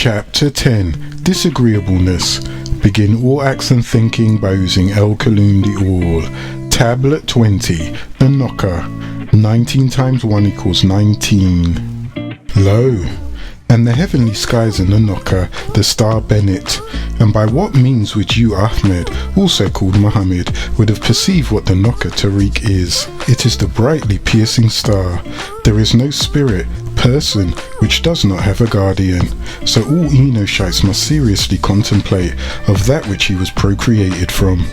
Chapter 10 Disagreeableness. Begin all acts and thinking by using El Kalundi All. Tablet 20 The Knocker. 19 times 1 equals 19. Lo, and the heavenly skies and the knocker, the star Bennett. And by what means would you, Ahmed, also called Muhammad, would have perceived what the knocker Tariq is? It is the brightly piercing star. There is no spirit, person, which does not have a guardian. So all Enoshites must seriously contemplate of that which he was procreated from.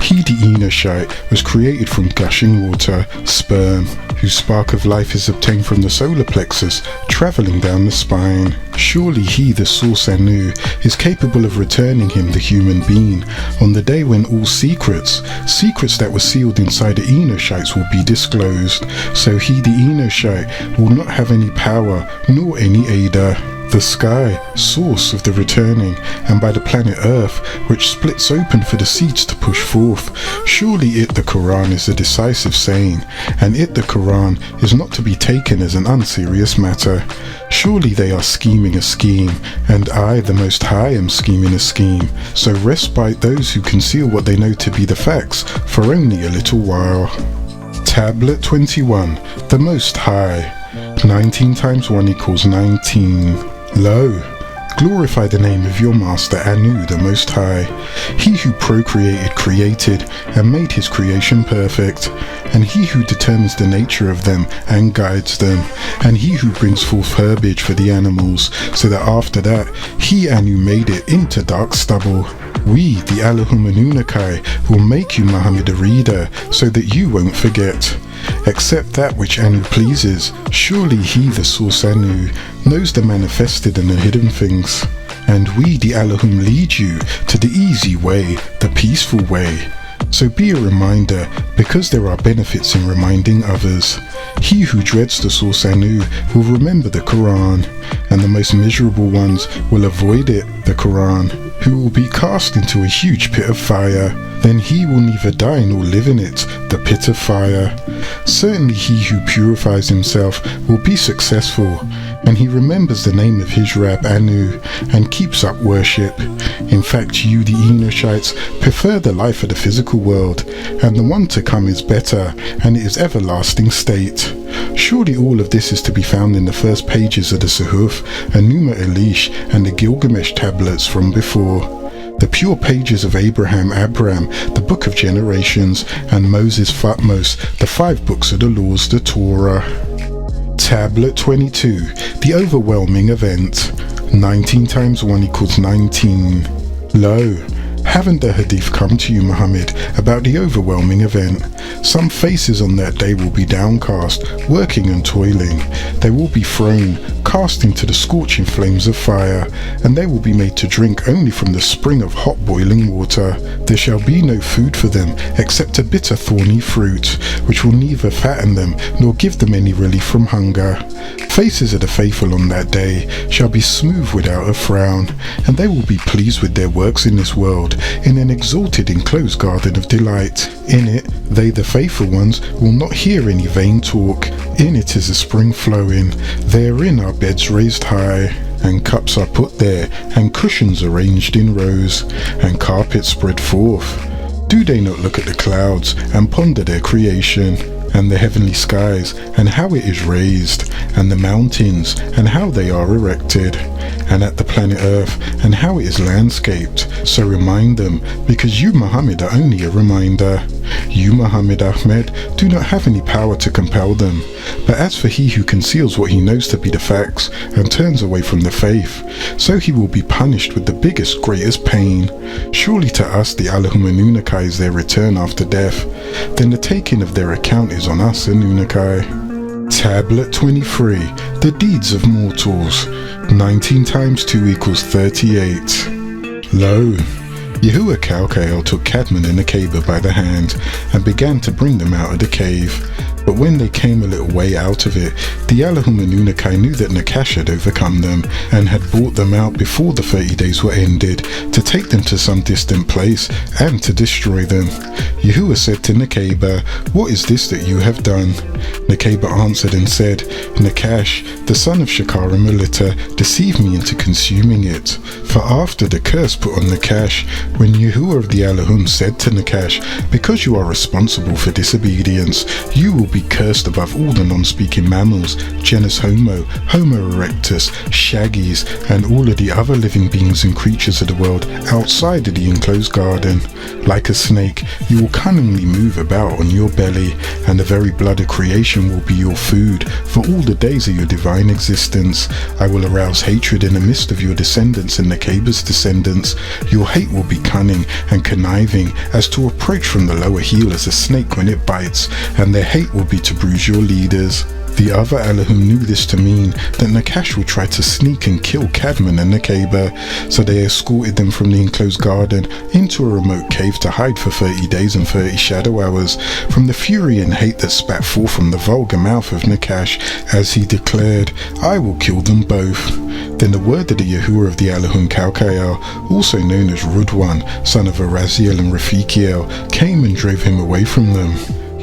He, the Enoshite, was created from gushing water, sperm, whose spark of life is obtained from the solar plexus, travelling down the spine. Surely he, the source Anu, is capable of returning him, the human being, on the day when all secrets that were sealed inside the Enoshites will be disclosed. So he, the Enoshite, will not have any power, nor any aider. The sky, source of the returning, and by the planet Earth, which splits open for the seeds to push forth. Surely it, the Quran, is a decisive saying, and it, the Quran, is not to be taken as an unserious matter. Surely they are scheming a scheme, and I, the Most High, am scheming a scheme. So respite those who conceal what they know to be the facts for only a little while. Tablet 21 The Most High. 19 times 1 equals 19. Lo, glorify the name of your master Anu, the Most High. He who procreated, created, and made his creation perfect, and he who determines the nature of them and guides them, and he who brings forth herbage for the animals, so that after that he Anu made it into dark stubble. We, the Allahumanunakai, will make you Muhammad a reader, so that you won't forget. Accept that which Anu pleases. Surely he, the source Anu, knows the manifested and the hidden things. And we, the Allahum, lead you to the easy way, the peaceful way. So be a reminder, because there are benefits in reminding others. He who dreads the source Anu will remember the Quran, and the most miserable ones will avoid it, the Quran, who will be cast into a huge pit of fire. Then he will neither die nor live in it, the pit of fire. Certainly he who purifies himself will be successful, and he remembers the name of his Rab Anu, and keeps up worship. In fact, you, the Enoshites, prefer the life of the physical world, and the one to come is better, and it is everlasting state. Surely all of this is to be found in the first pages of the Suhuf, Enuma Elish, and the Gilgamesh tablets from before. The pure pages of Abraham, the Book of Generations, and Moses Thutmose, the 5 books of the laws, the Torah. Tablet 22 The Overwhelming Event. 19 times 1 equals 19. Lo, haven't the hadith come to you, Muhammad, about the overwhelming event? Some faces on that day will be downcast, working and toiling. They will be thrown, cast into the scorching flames of fire, and they will be made to drink only from the spring of hot boiling water. There shall be no food for them except a bitter thorny fruit, which will neither fatten them nor give them any relief from hunger. Faces of the faithful on that day shall be smooth without a frown, and they will be pleased with their works in this world, in an exalted enclosed garden of delight. In it, they, the faithful ones, will not hear any vain talk. In it is a spring flowing, therein are beds raised high, and cups are put there, and cushions arranged in rows, and carpets spread forth. Do they not look at the clouds, and ponder their creation, and the heavenly skies, and how it is raised, and the mountains, and how they are erected, and at the planet Earth, and how it is landscaped? So remind them, because you, Muhammad, are only a reminder. You, Muhammad Ahmed, do not have any power to compel them. But as for he who conceals what he knows to be the facts, and turns away from the faith, so he will be punished with the biggest, greatest pain. Surely to us, the Allahumanunakai, is their return after death. Then the taking of their account is on us, Anunakai. Tablet 23 The Deeds of Mortals. 19 times 2 equals 38. Lo, Yahuwah Kalkael took Cadman and Akaba by the hand, and began to bring them out of the cave. But when they came a little way out of it, the Allahum Anunnaki knew that Nakash had overcome them and had brought them out before the 30 days were ended to take them to some distant place and to destroy them. Yahuwah said to Nakeba, "What is this that you have done?" Nakeba answered and said, "Nakash, the son of Shakar and Melita, deceived me into consuming it." For after the curse put on Nakash, when Yahuwah of the Allahum said to Nakash, "Because you are responsible for disobedience, you will be cursed above all the non-speaking mammals, genus Homo, Homo erectus, Shaggies, and all of the other living beings and creatures of the world outside of the enclosed garden. Like a snake, you will cunningly move about on your belly, and the very blood of creation will be your food for all the days of your divine existence. I will arouse hatred in the midst of your descendants and Nakaba's descendants. Your hate will be cunning and conniving as to approach from the lower heel as a snake when it bites, and their hate will be to bruise your leaders." The other Allahum knew this to mean that Nakash would try to sneak and kill Cadman and Nakeba, so they escorted them from the enclosed garden into a remote cave to hide for 30 days and 30 shadow hours from the fury and hate that spat forth from the vulgar mouth of Nakash as he declared, "I will kill them both." Then the word of the Yahuwah of the Allahum Kalkael, also known as Rudwan, son of Araziel and Rafikiel, came and drove him away from them.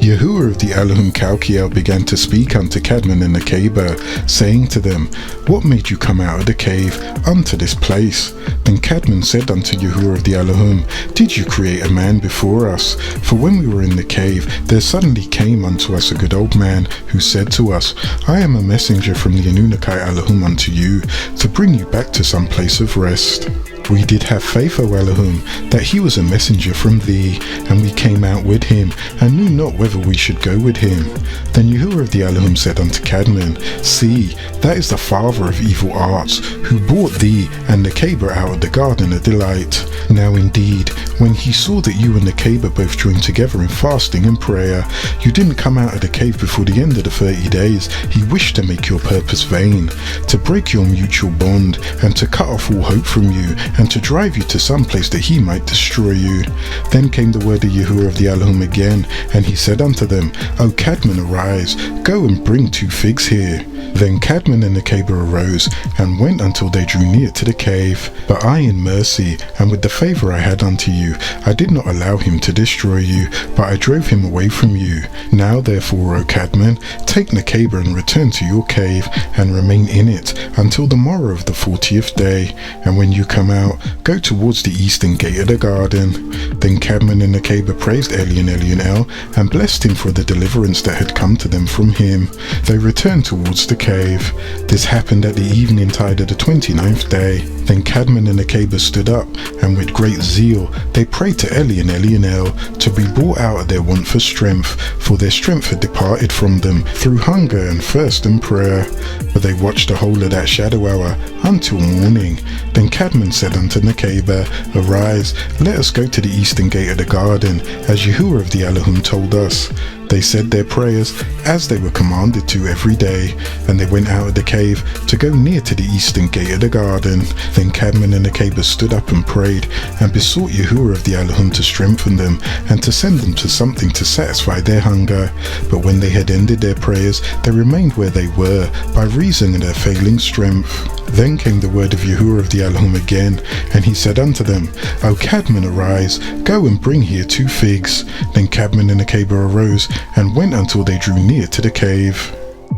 Yahuwah of the Allahum Kalkiel began to speak unto Cadman and Nakeba, saying to them, "What made you come out of the cave unto this place?" Then Cadman said unto Yahuwah of the Allahum, "Did you create a man before us? For when we were in the cave, there suddenly came unto us a good old man, who said to us, I am a messenger from the Anunnaki Allahum unto you, to bring you back to some place of rest. We did have faith, O Allahum, that he was a messenger from thee, and we came out with him, and knew not whether we should go with him." Then Yahuwah of the Allahum said unto Cadman, "See, that is the father of evil arts, who brought thee and Nakeba out of the garden of delight. Now indeed, when he saw that you and Nakeba both joined together in fasting and prayer, you didn't come out of the cave before the end of the 30 days, he wished to make your purpose vain, to break your mutual bond, and to cut off all hope from you, and to drive you to some place that he might destroy you." Then came the word of Yahuwah of the Allahum again, and he said unto them, "O Cadman, arise, go and bring 2 figs here." Then Cadman and Nakeba arose, and went until they drew near to the cave. But I, in mercy, and with the favour I had unto you, I did not allow him to destroy you, but I drove him away from you. Now therefore, O Cadman, take Nakeba and return to your cave, and remain in it until the morrow of the 40th day, and when you come out, go towards the eastern gate of the garden. Then Cadman and Nakeba praised Elionel, and blessed him for the deliverance that had come to them from him. They returned towards the cave. This happened at the evening tide of the 29th day. Then Cadman and Nakeba stood up, and with great zeal they prayed to Elionel to be brought out of their want for strength, for their strength had departed from them through hunger and thirst and prayer. But they watched the whole of that shadow hour until morning. Then Cadman said unto Nakeba, "Arise, let us go to the eastern gate of the garden, as Yahuwah of the Allahum told us." They said their prayers as they were commanded to every day, and they went out of the cave to go near to the eastern gate of the garden. Then Cadman and Nakeba stood up and prayed, and besought Yahuwah of the Allahum to strengthen them, and to send them to something to satisfy their hunger. But when they had ended their prayers, they remained where they were, by reason of their failing strength. Then came the word of Yahuwah of the Allahum again, and he said unto them, "O Cadman, arise, go and bring here 2 figs." Then Cadman and Nakeba arose, and went until they drew near to the cave.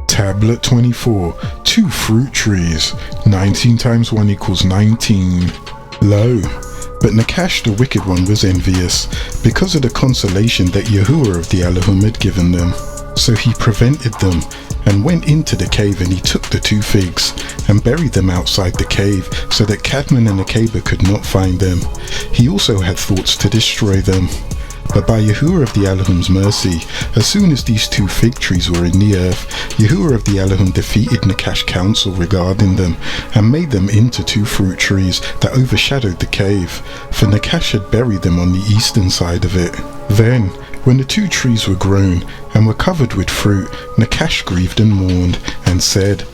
Tablet 24. 2 fruit trees. 19 times 1 equals 19. Lo, but Nakash the wicked one was envious, because of the consolation that Yahuwah of the Allahum had given them. So he prevented them, and went into the cave, and he took the 2 figs, and buried them outside the cave, so that Cadman and Nakeba could not find them. He also had thoughts to destroy them. But by Yahuwah of the Allahum's mercy, as soon as these 2 fig trees were in the earth, Yahuwah of the Allahum defeated Nakash's counsel regarding them, and made them into 2 fruit trees that overshadowed the cave, for Nakash had buried them on the eastern side of it. Then, when the 2 trees were grown, and were covered with fruit, Nakash grieved and mourned, and said,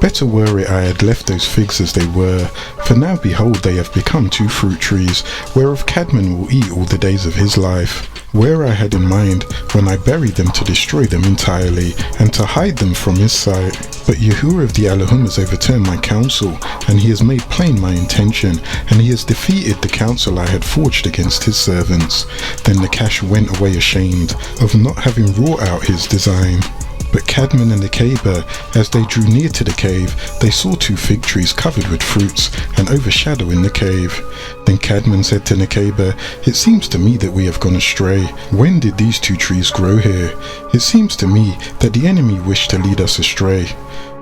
"Better were it I had left those figs as they were, for now behold they have become 2 fruit trees, whereof Cadman will eat all the days of his life." where I had in mind when I buried them to destroy them entirely and to hide them from his sight. But Yahuwah of the Elohim has overturned my counsel, and he has made plain my intention, and he has defeated the counsel I had forged against his servants. Then Nakash went away ashamed of not having wrought out his design. But Cadman and Nekeba, as they drew near to the cave, they saw 2 fig trees covered with fruits and overshadowing the cave. Then Cadman said to Nekeba, "It seems to me that we have gone astray. When did these 2 trees grow here? It seems to me that the enemy wished to lead us astray.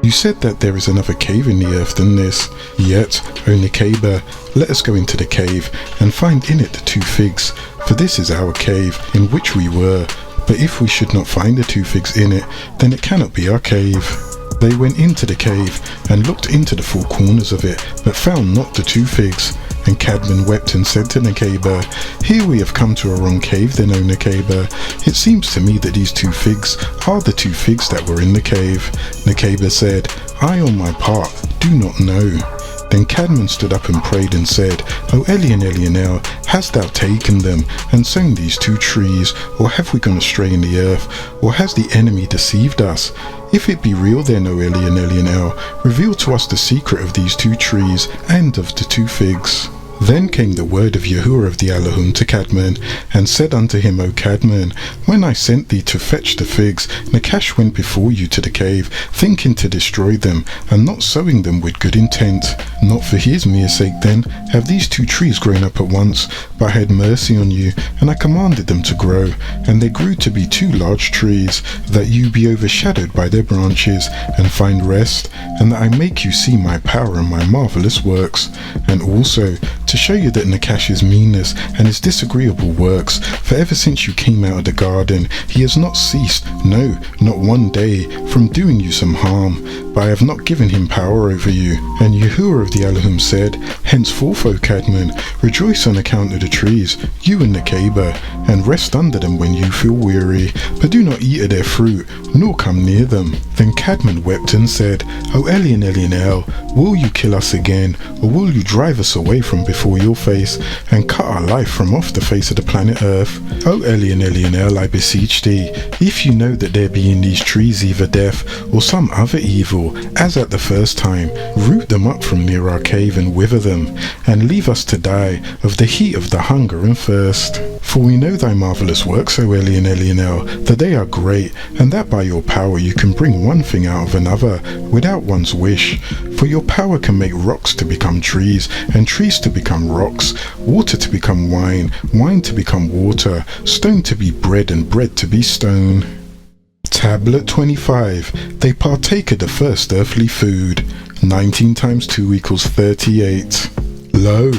You said that there is another cave in the earth than this. Yet, O Nekeba, let us go into the cave and find in it the 2 figs, for this is our cave in which we were. But if we should not find the 2 figs in it, then it cannot be our cave." They went into the cave and looked into the 4 corners of it, but found not the 2 figs. And Cadman wept and said to Nekeba, "Here we have come to a wrong cave then, O Nekeba. It seems to me that these 2 figs are the 2 figs that were in the cave." Nekeba said, "I on my part do not know." Then Cadman stood up and prayed and said, "O Elionel, hast thou taken them and sown these 2 trees, or have we gone astray in the earth, or has the enemy deceived us? If it be real then, O Elionel, reveal to us the secret of these 2 trees and of the 2 figs." Then came the word of Yahuwah of the Elohim to Cadman, and said unto him, "O Cadman, when I sent thee to fetch the figs, Nakash went before you to the cave, thinking to destroy them, and not sowing them with good intent. Not for his mere sake then have these 2 trees grown up at once, but I had mercy on you, and I commanded them to grow, and they grew to be 2 large trees, that you be overshadowed by their branches, and find rest, and that I make you see my power and my marvelous works, and also to show you that Nakash's meanness and his disagreeable works, for ever since you came out of the garden, he has not ceased, no, not one day, from doing you some harm, but I have not given him power over you." And Yahuwah of the Elohim said, "Henceforth, O Cadman, rejoice on account of the trees, you and Nekeba, and rest under them when you feel weary, but do not eat of their fruit, nor come near them." Then Cadman wept and said, "O Elionel, will you kill us again, or will you drive us away from before your face, and cut our life from off the face of the planet Earth? O Elionel, I beseech thee, if you know that there be in these trees either death, or some other evil, as at the first time, root them up from near our cave and wither them, and leave us to die of the heat of the hunger and thirst. For we know thy marvelous works, O Elionel, that they are great, and that by your power you can bring one thing out of another, without one's wish. For your power can make rocks to become trees, and trees to become rocks, water to become wine, wine to become water, stone to be bread, and bread to be stone." Tablet 25. They partake of the first earthly food. 19 times 2 equals 38. Lo!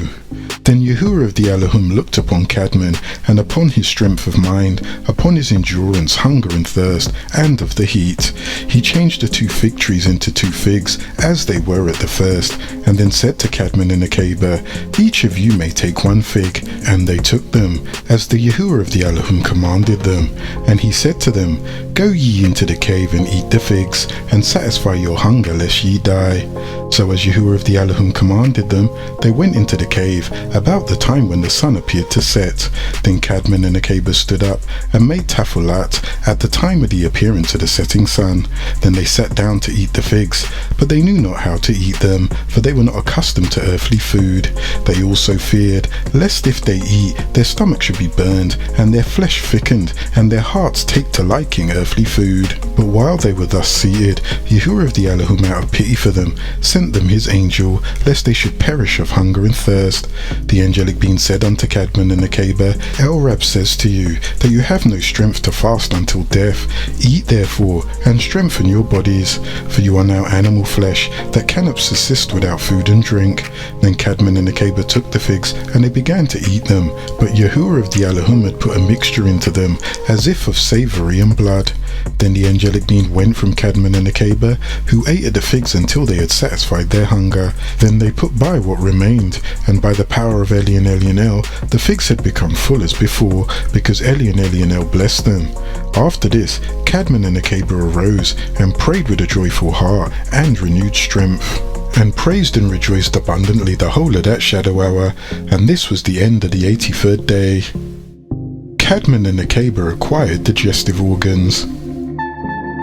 Then Yahuwah of the Elohim looked upon Cadman, and upon his strength of mind, upon his endurance, hunger and thirst, and of the heat. He changed the 2 fig trees into 2 figs, as they were at the first, and then said to Cadman and Nekeba, "Each of you may take 1 fig." And they took them, as the Yahuwah of the Elohim commanded them. And he said to them, "Go ye into the cave and eat the figs, and satisfy your hunger lest ye die." So as Yahuwah of the Elohim commanded them, they went into the cave, about the time when the sun appeared to set. Then Cadman and Nekeba stood up and made tafulat at the time of the appearance of the setting sun. Then they sat down to eat the figs, but they knew not how to eat them, for they were not accustomed to earthly food. They also feared, lest if they eat, their stomach should be burned, and their flesh thickened, and their hearts take to liking earthly food. But while they were thus seated, Yahuwah of the Elohim, out of pity for them, sent them his angel, lest they should perish of hunger and thirst. The angelic being said unto Cadman and Nekeba, El Rab says to you, that you have no strength to fast until death. Eat therefore, and strengthen your bodies, for you are now animal flesh, that cannot subsist without food and drink. Then Cadman and Nekeba took the figs, and they began to eat them, but Yahuwah of the Elohim had put a mixture into them, as if of savory and blood. Then the angelic being went from Cadman and Nekeba, who ate of the figs until they had satisfied their hunger. Then they put by what remained, and by the power of Elionel, the figs had become full as before, because Elionel blessed them. After this, Cadman and Nekeba arose, and prayed with a joyful heart, and renewed strength, and praised and rejoiced abundantly the whole of that shadow hour, and this was the end of the 83rd day. Cadman and Nakeba acquired digestive organs.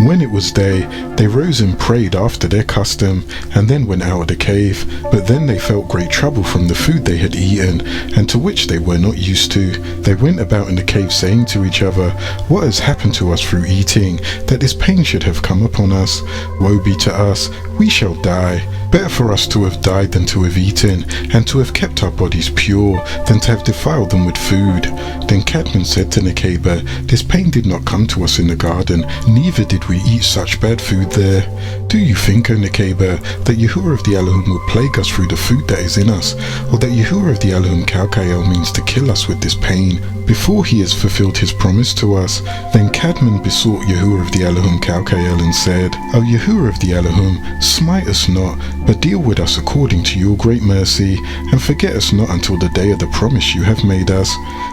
When it was day, they rose and prayed after their custom, and then went out of the cave. But then they felt great trouble from the food they had eaten, and to which they were not used to. They went about in the cave saying to each other, "What has happened to us through eating, that this pain should have come upon us? Woe be to us, we shall die. Better for us to have died than to have eaten, and to have kept our bodies pure, than to have defiled them with food." Then Cadman said to Nakeba, "This pain did not come to us in the garden, neither did we eat such bad food there. Do you think, O Nakeba, that Yahuwah of the Elohim will plague us through the food that is in us, or that Yahuwah of the Elohim Kalkael means to kill us with this pain, before he has fulfilled his promise to us?" Then Cadman besought Yahuwah of the Elohim Kalkael and said, "O Yahuwah of the Elohim, smite us not, but deal with us according to your great mercy, and forget us not until the day of the promise you have made us."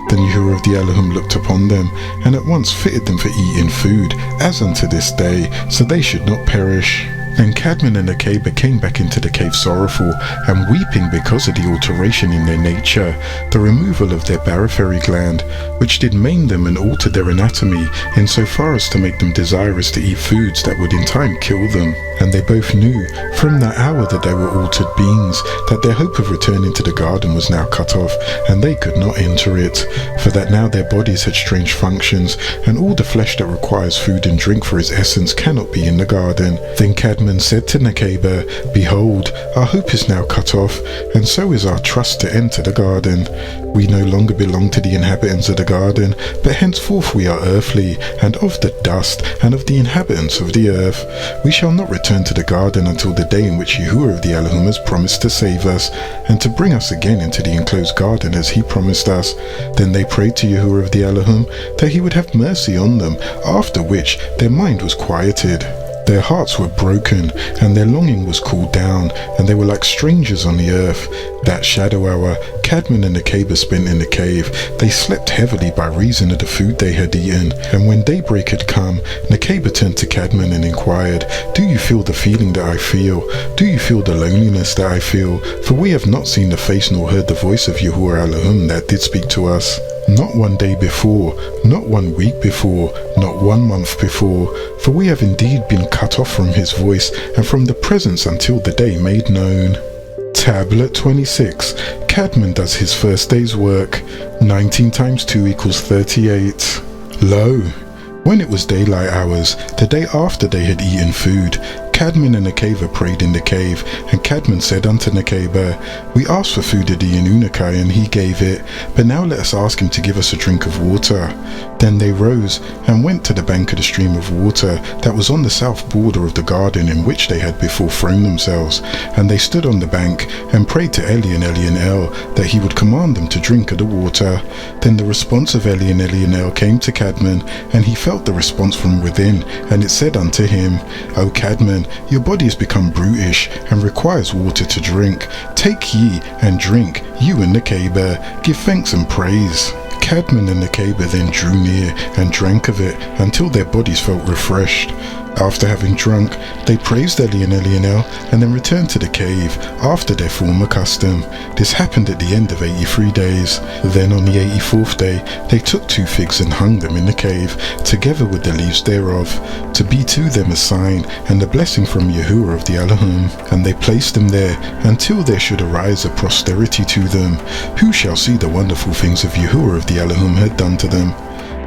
Then Yahuwah of the Elohim looked upon them, and at once fitted them for eating food, as unto this day, so they should not perish. Then Cadman and Nakeba came back into the cave sorrowful, and weeping because of the alteration in their nature, the removal of their barytheric gland, which did maim them and alter their anatomy, in so far as to make them desirous to eat foods that would in time kill them. And they both knew, from that hour that they were altered beings, that their hope of returning to the garden was now cut off, and they could not enter it, for that now their bodies had strange functions, and all the flesh that requires food and drink for its essence cannot be in the garden. Then Cadman said to Nakeba, "Behold, our hope is now cut off, and so is our trust to enter the garden. We no longer belong to the inhabitants of the garden, but henceforth we are earthly, and of the dust, and of the inhabitants of the earth. We shall not return to the garden until the day in which Yahuwah of the Elohim has promised to save us, and to bring us again into the enclosed garden as he promised us." Then they prayed to Yahuwah of the Elohim that he would have mercy on them, after which their mind was quieted. Their hearts were broken, and their longing was cooled down, and they were like strangers on the earth. That shadow hour Cadman and Nakeba spent in the cave. They slept heavily by reason of the food they had eaten, and when daybreak had come, Nakeba turned to Cadman and inquired, "Do you feel the feeling that I feel? Do you feel the loneliness that I feel? For we have not seen the face nor heard the voice of Yahuwah Elohim that did speak to us. Not one day before, not 1 week before, not 1 month before, for we have indeed been cut off from his voice, and from the presence until the day made known." Tablet 26. Cadman does his first day's work. 19 times 2 equals 38. Lo! When it was daylight hours, the day after they had eaten food, Cadman and Nakeba prayed in the cave, and Cadman said unto Nakeba, "We asked for food of the Anunnaki, and he gave it, but now let us ask him to give us a drink of water." Then they rose, and went to the bank of the stream of water that was on the south border of the garden in which they had before thrown themselves, and they stood on the bank, and prayed to Elionel that he would command them to drink of the water. Then the response of Elionel came to Cadman, and he felt the response from within, and it said unto him, "O Cadman, your body has become brutish, and requires water to drink. Take ye, and drink, you and Nakeba, give thanks and praise." Cadman and Nakeba then drew near, and drank of it, until their bodies felt refreshed. After having drunk, they praised Elionel, and then returned to the cave, after their former custom. This happened at the end of 83 days. Then on the 84th day, they took 2 figs and hung them in the cave, together with the leaves thereof, to be to them a sign, and a blessing from Yahuwah of the Elohim. And they placed them there, until there should arise a posterity to them, who shall see the wonderful things of Yahuwah of the Elohim had done to them.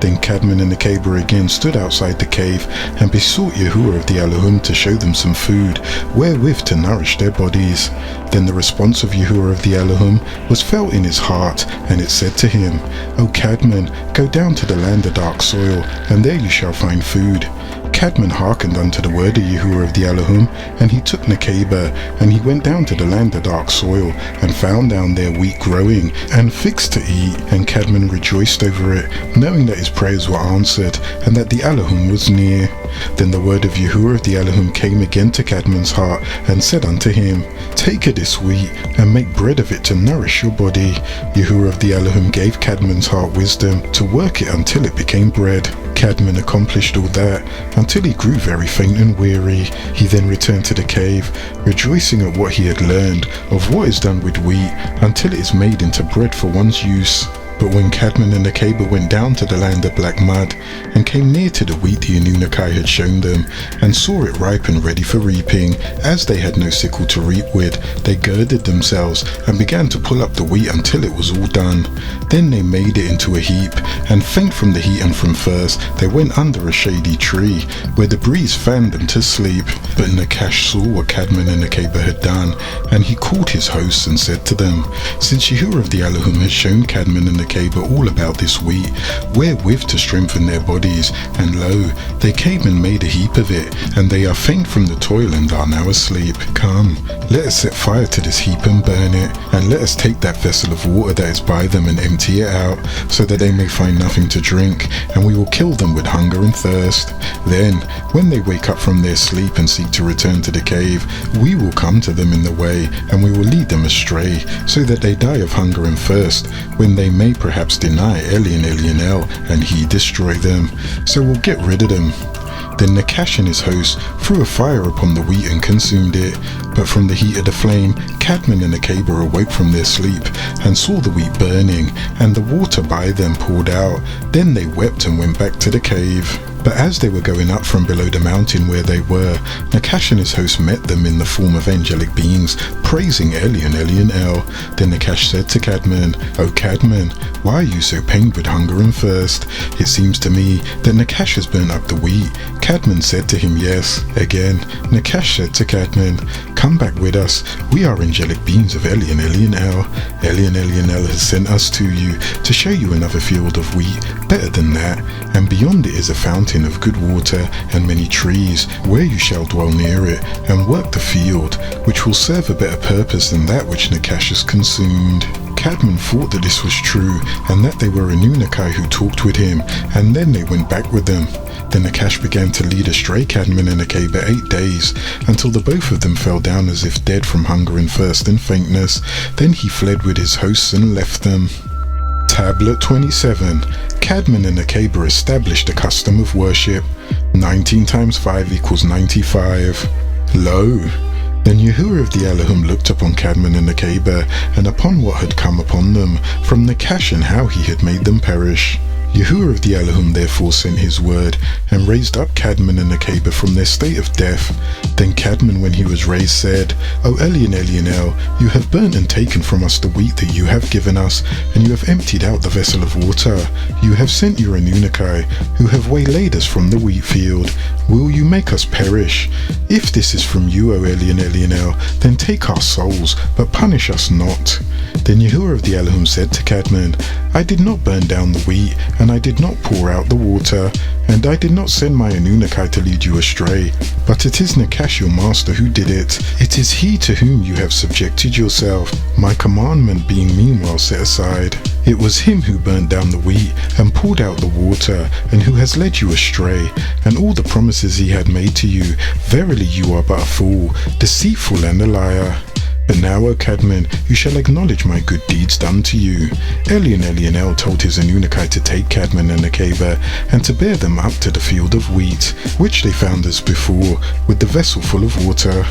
Then Cadman and Nakeba again stood outside the cave, and besought Yahuwah of the Elohim to show them some food, wherewith to nourish their bodies. Then the response of Yahuwah of the Elohim was felt in his heart, and it said to him, "O Cadman, go down to the land of dark soil, and there you shall find food." Cadman hearkened unto the word of Yahuwah of the Elohim, and he took Nakeba, and he went down to the land of dark soil, and found down there wheat growing, and figs to eat, and Cadman rejoiced over it, knowing that his prayers were answered, and that the Elohim was near. Then the word of Yahuwah of the Elohim came again to Cadman's heart, and said unto him, "Take of this wheat, and make bread of it to nourish your body." Yahuwah of the Elohim gave Cadman's heart wisdom, to work it until it became bread. Cadman accomplished all that, until he grew very faint and weary. He then returned to the cave, rejoicing at what he had learned, of what is done with wheat, until it is made into bread for one's use. But when Cadman and Akaba went down to the land of black mud and came near to the wheat the Anunnaki had shown them and saw it ripen ready for reaping, as they had no sickle to reap with, they girded themselves and began to pull up the wheat until it was all done. Then they made it into a heap, and faint from the heat and from thirst, they went under a shady tree, where the breeze fanned them to sleep. But Nakash saw what Cadman and Akaba had done, and he called his hosts and said to them, "Since Yahuwah of the Elohim has shown Cadman and Akaba all about this wheat, wherewith to strengthen their bodies, and lo, they came and made a heap of it, and they are faint from the toil and are now asleep. Come, let us set fire to this heap and burn it, and let us take that vessel of water that is by them and empty it out, so that they may find nothing to drink, and we will kill them with hunger and thirst. Then, when they wake up from their sleep and seek to return to the cave, we will come to them in the way, and we will lead them astray, so that they die of hunger and thirst, when they may perhaps deny Elionel, and he destroy them. So we'll get rid of them." Then Nakash and his host threw a fire upon the wheat and consumed it. But from the heat of the flame, Cadman and Akaba awoke from their sleep and saw the wheat burning, and the water by them poured out. Then they wept and went back to the cave. But as they were going up from below the mountain where they were, Nakash and his host met them in the form of angelic beings, praising Elionel. Then Nakash said to Cadman, "O Cadman, why are you so pained with hunger and thirst? It seems to me that Nakash has burnt up the wheat." Cadman said to him, "Yes." Again, Nakash said to Cadman, "Come back with us. We are angelic beings of Elionel. Elionel has sent us to you to show you another field of wheat, better than that, and beyond it is a fountain of good water and many trees, where you shall dwell near it and work the field, which will serve a better purpose than that which Nakash has consumed." Cadman thought that this was true, and that they were Anunnaki who talked with him, and then they went back with them. Then Nakash began to lead astray Cadman and Akaba 8 days, until the both of them fell down as if dead from hunger and thirst and faintness. Then he fled with his hosts and left them. Tablet 27. Cadman and Akaba established a custom of worship. 19 times 5 equals 95. Lo! Then Yahuwah of the Elohim looked upon Cadman and Akaba, and upon what had come upon them from Nakash and how he had made them perish. Yahuwah of the Elohim therefore sent his word, and raised up Cadman and Akaba from their state of death. Then Cadman, when he was raised, said, "O Elionel, you have burnt and taken from us the wheat that you have given us, and you have emptied out the vessel of water. You have sent your Anunnaki, who have waylaid us from the wheat field. Will you make us perish? If this is from you, O Elionel, then take our souls, but punish us not." Then Yahuwah of the Elohim said to Cadman, "I did not burn down the wheat, and I did not pour out the water, and I did not send my Anunnaki to lead you astray, but it is Nakash your master who did it. It is he to whom you have subjected yourself, my commandment being meanwhile set aside. It was him who burnt down the wheat and poured out the water, and who has led you astray, and all the promises he had made to you. Verily you are but a fool, deceitful and a liar. But now, O Cadman, you shall acknowledge my good deeds done to you." Elionel told his Anunnaki to take Cadman and Akaba, and to bear them up to the field of wheat, which they found as before, with the vessel full of water.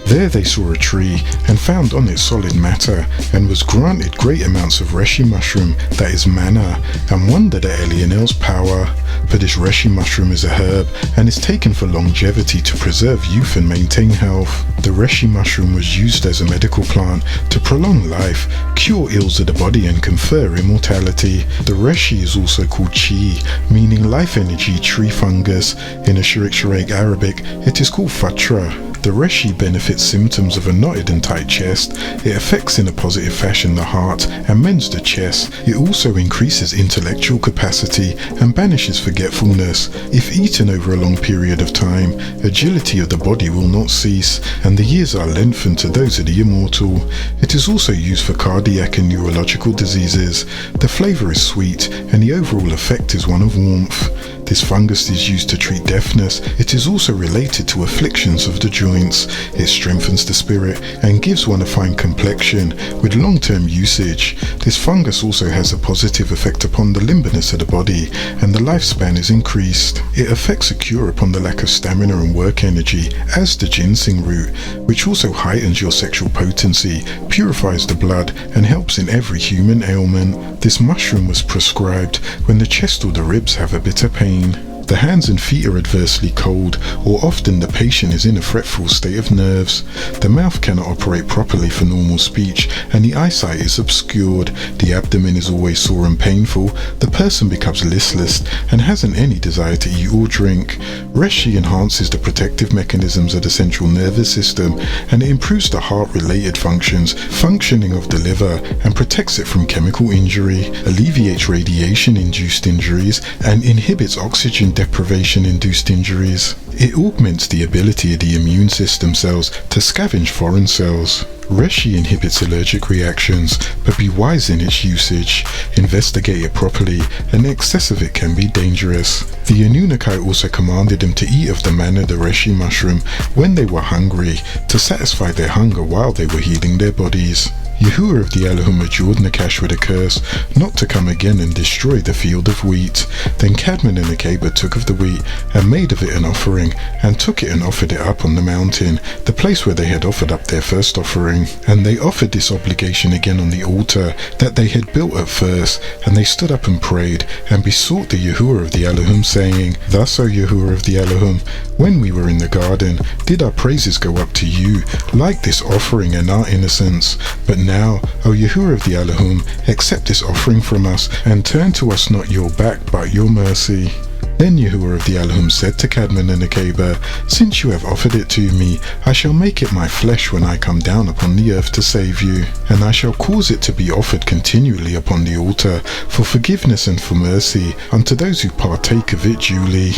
There they saw a tree, and found on it solid matter, and was granted great amounts of reishi mushroom, that is manna, and wondered at Elionel's power. For this reishi mushroom is a herb, and is taken for longevity to preserve youth and maintain health. The reishi mushroom was used as a medical plant to prolong life, cure ills of the body, and confer immortality. The reishi is also called chi, meaning life energy tree fungus. In Ashuric Arabic, it is called fatra. The reishi benefits symptoms of a knotted and tight chest. It affects in a positive fashion the heart and mends the chest. It also increases intellectual capacity and banishes forgetfulness. If eaten over a long period of time, agility of the body will not cease, and the years are lengthened to those of the immortal. It is also used for cardiac and neurological diseases. The flavour is sweet, and the overall effect is one of warmth. This fungus is used to treat deafness. It is also related to afflictions of the joints. joints, it strengthens the spirit and gives one a fine complexion. With long-term usage, this fungus also has a positive effect upon the limberness of the body, and the lifespan is increased. It affects a cure upon the lack of stamina and work energy, as the ginseng root, which also heightens your sexual potency, purifies the blood, and helps in every human ailment. This mushroom was prescribed when the chest or the ribs have a bitter pain. The hands and feet are adversely cold, or often the patient is in a fretful state of nerves. The mouth cannot operate properly for normal speech, and the eyesight is obscured. The abdomen is always sore and painful. The person becomes listless and hasn't any desire to eat or drink. Reishi enhances the protective mechanisms of the central nervous system, and it improves the heart-related functioning of the liver, and protects it from chemical injury, alleviates radiation-induced injuries, and inhibits oxygen deprivation-induced injuries. It augments the ability of the immune system cells to scavenge foreign cells. Reishi inhibits allergic reactions, but be wise in its usage. Investigate it properly, and excess of it can be dangerous. The Anunnaki also commanded them to eat of the manna, the Reishi mushroom, when they were hungry, to satisfy their hunger while they were healing their bodies. Yahuwah of the Elohim adjured Nakash with a curse not to come again and destroy the field of wheat. Then Cadman and Akaba took of the wheat and made of it an offering, and took it and offered it up on the mountain, the place where they had offered up their first offering. And they offered this obligation again on the altar that they had built at first, and they stood up and prayed, and besought the Yahuwah of the Elohim, saying, Thus, O Yahuwah of the Elohim, when we were in the garden, did our praises go up to you, like this offering and our innocence? But now, O Yahuwah of the Elohim, accept this offering from us, and turn to us not your back, but your mercy. Then Yahuwah of the Elohim said to Cadman and Akaba, Since you have offered it to me, I shall make it my flesh when I come down upon the earth to save you, and I shall cause it to be offered continually upon the altar, for forgiveness and for mercy, unto those who partake of it duly.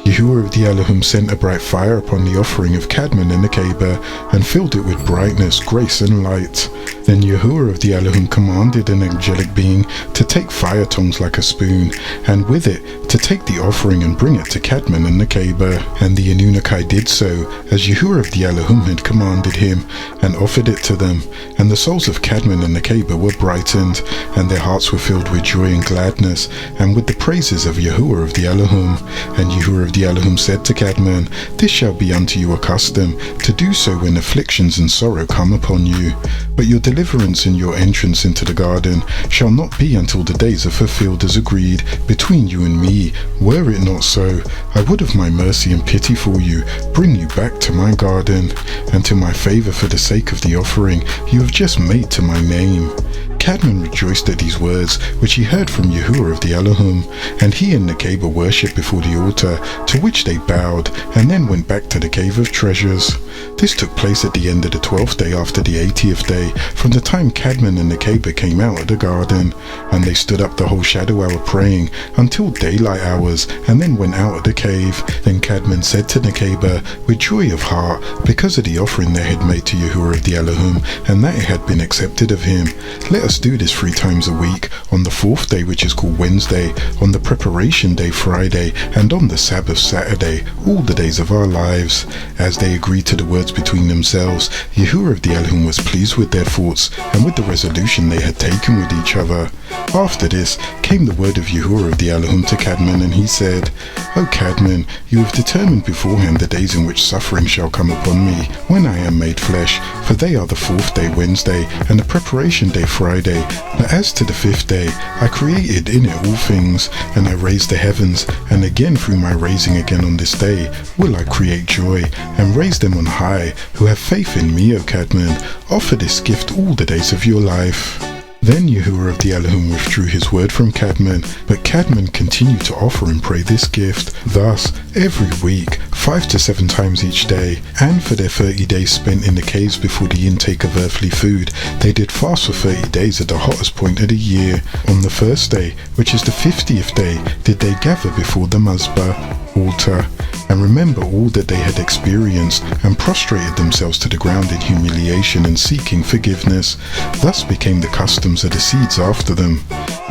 Yahuwah of the Elohim sent a bright fire upon the offering of Cadman and Akaba, and filled it with brightness, grace, and light. Then Yahuwah of the Elohim commanded an angelic being to take fire tongs like a spoon, and with it to take the offering and bring it to Cadman and Akaba. And the Anunnaki did so, as Yahuwah of the Elohim had commanded him, and offered it to them. And the souls of Cadman and Akaba were brightened, and their hearts were filled with joy and gladness, and with the praises of Yahuwah of the Elohim. And Yahuwah of the Elohim said to Cadman, This shall be unto you a custom, to do so when afflictions and sorrow come upon you. But your deliverance and your entrance into the garden shall not be until the days are fulfilled as agreed between you and me. Were it not so, I would of my mercy and pity for you bring you back to my garden, and to my favor for the sake of the offering you have just made to my name. Cadman rejoiced at these words which he heard from Yahuwah of the Elohim, and he and Nakaba worshipped before the altar, to which they bowed, and then went back to the Cave of Treasures. This took place at the end of the 12th day after the 80th day, from the time Cadman and Nakaba came out of the garden. And they stood up the whole shadow hour praying, until daylight hours, and then went out of the cave. Then Cadman said to Nakaba, with joy of heart, because of the offering they had made to Yahuwah of the Elohim, and that it had been accepted of him, Let us do this 3 times a week, on the 4th day, which is called Wednesday, on the preparation day Friday, and on the Sabbath Saturday, all the days of our lives. As they agreed to the words between themselves, Yahuwah of the Elohim was pleased with their thoughts, and with the resolution they had taken with each other. After this came the word of Yahuwah of the Elohim to Cadman, and he said, O Cadman, you have determined beforehand the days in which suffering shall come upon me, when I am made flesh, for they are the 4th day Wednesday, and the preparation day Friday. But as to the 5th day, I created in it all things, and I raised the heavens, and again through my raising again on this day will I create joy, and raise them on high, who have faith in me, O Cadman. Offer this gift all the days of your life. Then Yahuwah of the Elohim withdrew his word from Cadman, but Cadman continued to offer and pray this gift. Thus, every week, 5 to 7 times each day, and for their 30 days spent in the caves before the intake of earthly food, they did fast for 30 days at the hottest point of the year. On the first day, which is the 50th day, did they gather before the Mazbah altar, and remember all that they had experienced, and prostrated themselves to the ground in humiliation and seeking forgiveness. Thus became the customs of the seeds after them.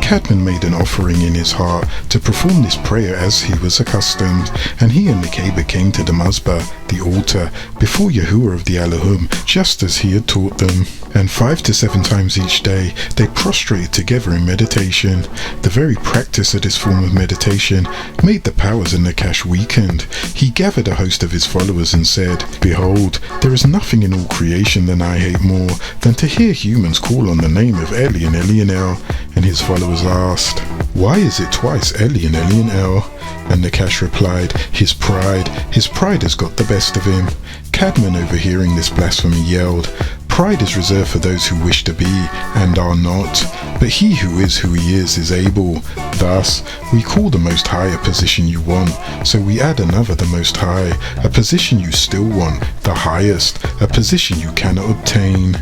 Cadman made an offering in his heart to perform this prayer as he was accustomed, and he and Nekeba came to the Musbah, the altar, before Yahuwah of the Elohim, just as he had taught them. And 5 to 7 times each day they prostrated together in meditation. The very practice of this form of meditation made the powers in Nakash weakened. He gathered a host of his followers and said, "Behold, there is nothing in all creation that I hate more than to hear humans call on the name of Eli and Elionel." And his followers asked, "Why is it twice Eli and Elionel?" And Nakash replied, His pride has got the best of him." Cadman, overhearing this blasphemy, yelled, "Pride is reserved for those who wish to be and are not, but he who he is able. Thus, we call the Most High a position you want, so we add another, the Most High, a position you still want, the highest, a position you cannot obtain."